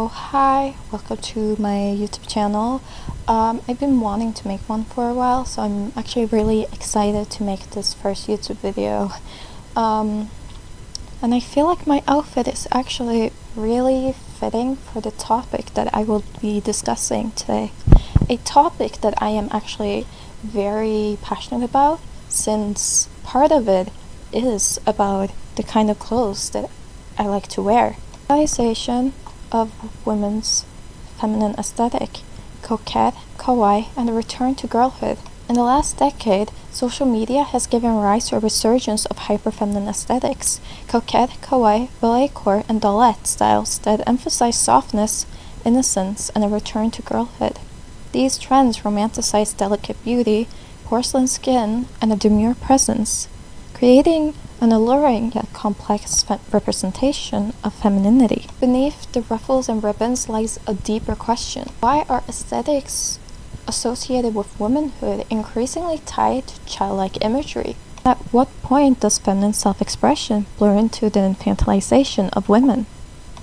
So hi, welcome to my YouTube channel. I've been wanting to make one for a while, so I'm actually really excited to make this first YouTube video. And I feel like my outfit is actually really fitting for the topic that I will be discussing today. A topic that I am actually very passionate about, since part of it is about the kind of clothes that I like to wear. Infantilization of women's feminine aesthetic, Coquette, Kawaii, and the return to girlhood. In the last decade, social media has given rise to a resurgence of hyper-feminine aesthetics, Coquette, Kawaii, balletcore, and dollette styles that emphasize softness, innocence, and a return to girlhood. These trends romanticize delicate beauty, porcelain skin, and a demure presence, creating an alluring yet complex representation of femininity. Beneath the ruffles and ribbons lies a deeper question. Why are aesthetics associated with womanhood increasingly tied to childlike imagery? At what point does feminine self-expression blur into the infantilization of women?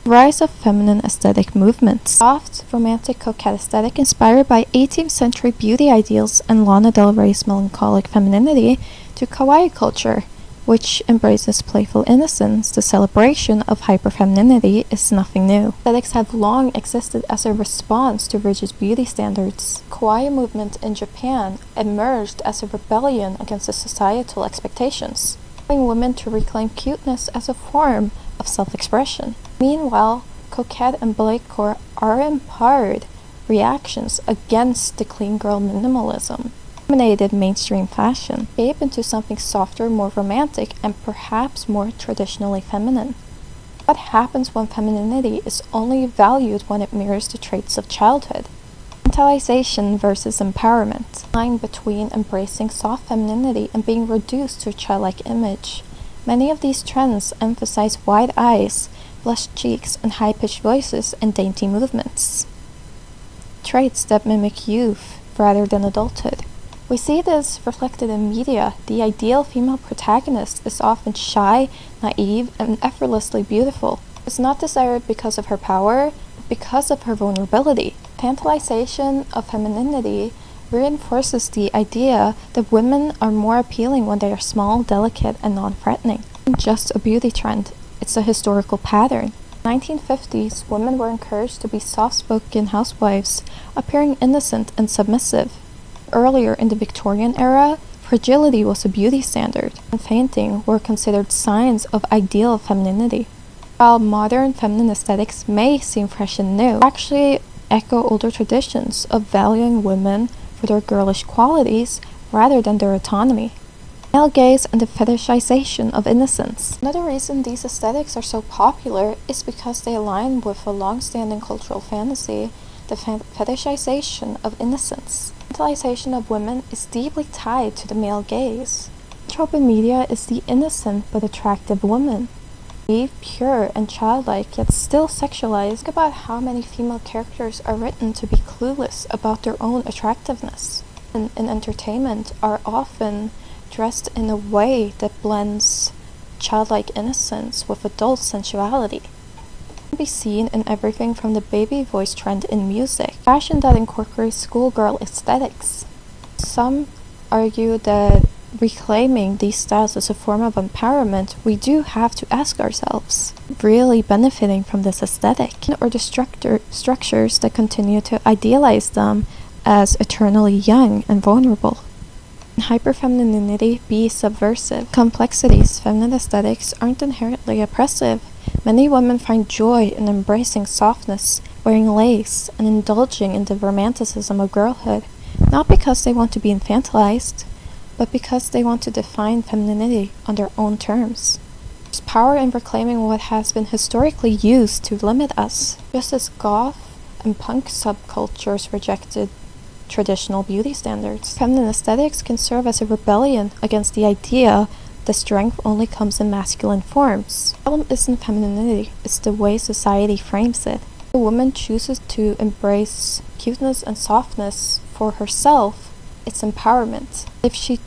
Rise of feminine aesthetic movements. Soft, romantic coquette aesthetic inspired by 18th century beauty ideals and Lana Del Rey's melancholic femininity to kawaii culture, which embraces playful innocence. The celebration of hyperfemininity is nothing new. Aesthetics have long existed as a response to rigid beauty standards. The Kawaii movement in Japan emerged as a rebellion against the societal expectations, allowing women to reclaim cuteness as a form of self-expression. Meanwhile, coquette and balletcore are in part reactions against the clean girl minimalism dominated mainstream fashion, shaped into something softer, more romantic, and perhaps more traditionally feminine. What happens when femininity is only valued when it mirrors the traits of childhood? Infantilization versus empowerment. The line between embracing soft femininity and being reduced to a childlike image. Many of these trends emphasize wide eyes, blushed cheeks, and high-pitched voices and dainty movements, traits that mimic youth rather than adulthood. We see this reflected in media. The ideal female protagonist is often shy, naive, and effortlessly beautiful. It's not desired because of her power, but because of her vulnerability. Infantilization of femininity reinforces the idea that women are more appealing when they are small, delicate, and non-threatening. It's not just a beauty trend, it's a historical pattern. In the 1950s, women were encouraged to be soft-spoken housewives, appearing innocent and submissive. Earlier in the Victorian era, fragility was a beauty standard, and fainting were considered signs of ideal femininity. While modern feminine aesthetics may seem fresh and new, they actually echo older traditions of valuing women for their girlish qualities rather than their autonomy. Male gaze and the fetishization of innocence. Another reason these aesthetics are so popular is because they align with a long-standing cultural fantasy, the fetishization of innocence. Infantilization of women is deeply tied to the male gaze. The trope in media is the innocent but attractive woman, naive, pure, and childlike, yet still sexualized. Think about how many female characters are written to be clueless about their own attractiveness. Women in entertainment are often dressed in a way that blends childlike innocence with adult sensuality. It can be seen in everything from the baby voice trend in music, fashion that incorporates schoolgirl aesthetics. Some argue that reclaiming these styles as a form of empowerment, we do have to ask ourselves, really benefiting from this aesthetic, or the structures that continue to idealize them as eternally young and vulnerable? Can hyperfemininity be subversive? Complexities, feminine aesthetics aren't inherently oppressive. Many women find joy in embracing softness, wearing lace, and indulging in the romanticism of girlhood, not because they want to be infantilized, but because they want to define femininity on their own terms. There's power in reclaiming what has been historically used to limit us, just as goth and punk subcultures rejected traditional beauty standards. Feminine aesthetics can serve as a rebellion against the idea that strength only comes in masculine forms. The problem isn't femininity, it's the way society frames it. If a woman chooses to embrace cuteness and softness for herself, it's empowerment. If she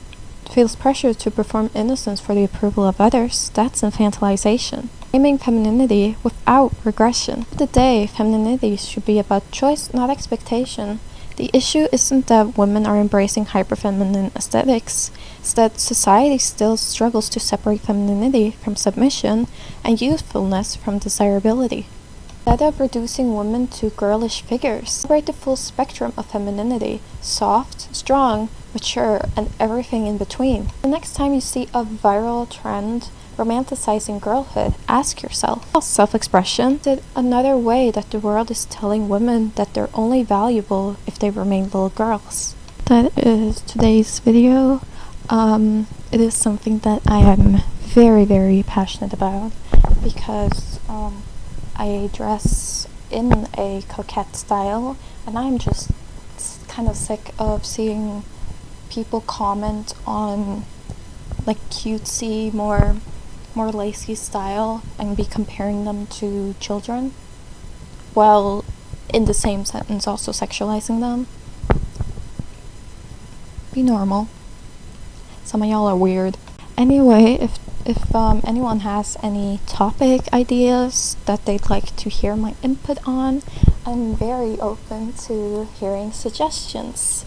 feels pressure to perform innocence for the approval of others, that's infantilization. Aiming femininity without regression. Today, femininity should be about choice, not expectation. The issue isn't that women are embracing hyperfeminine aesthetics, it's that society still struggles to separate femininity from submission and youthfulness from desirability. Instead of reducing women to girlish figures, celebrate the full spectrum of femininity, soft, strong, mature, and everything in between. The next time you see a viral trend romanticizing girlhood, ask yourself, self-expression? Is it another way that the world is telling women that they're only valuable if they remain little girls? That is today's video. It is something that I am very, very passionate about because I dress in a coquette style, and I'm just kind of sick of seeing people comment on like cutesy, more lacy style and be comparing them to children, while in the same sentence also sexualizing them. Be normal. Some of y'all are weird. Anyway, if anyone has any topic ideas that they'd like to hear my input on, I'm very open to hearing suggestions.